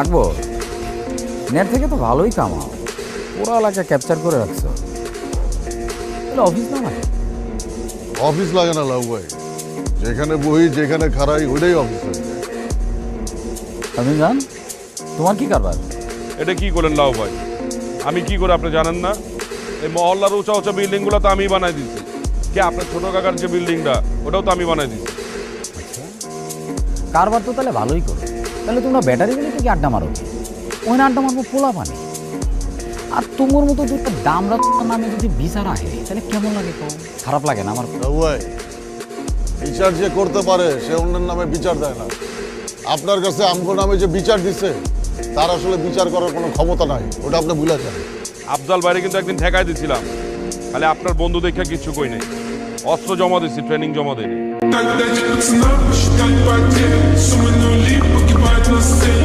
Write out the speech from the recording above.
আকবর, net থেকে তো ভালোই কামাও, পুরো এলাকা ক্যাপচার করে রাখছো। তাহলে অফিস না লাগে? অফিস লাগে না লাউ ভাই, যেখানে বহি যেখানে খারাই ওইটাই অফিস হয়ে যায়। আমি জান, তোমার কি কারবার? এটা কি করলেন লাউ ভাই? আমি কি করে আপনি জানেন না? এই মহল্লার উঁচা উঁচা বিল্ডিংগুলো তো আমি বানাই দিচ্ছি। কে আপনার ছোট কাকার যে বিল্ডিংটা, ওটাও তো আমি বানাই দিচ্ছি। কারবার তো তাহলে ভালোই করো। তাহলে তোমরা ব্যাটারি গুলো থেকে আড্ডা মারো, ওই আড্ডা মারবো পোলা পানি। আর তোমার মতো দুটো দামরা নামে যদি বিচার আহে তাহলে কেমন লাগে? তো খারাপ লাগে না আমার? লাউ ভাই, বিচার যে করতে পারে সে অন্যের নামে বিচার দেয় না। আপনার কাছে আমগো নামে যে বিচার দিচ্ছে তার আসলে বিচার করার কোনো ক্ষমতা নাই, ওটা আপনি ভুলে যান। আফজাল বাইরে কিন্তু একদিন ঠেকাই দিছিলাম, খালি আপনার বন্ধু দেখে কিচ্ছু কই নাই। অস্ত্র জমা দিচ্ছি, ট্রেনিং জমা দিই। Так дайте пацанам посчитать потери. Суммы нули погибают на сцене.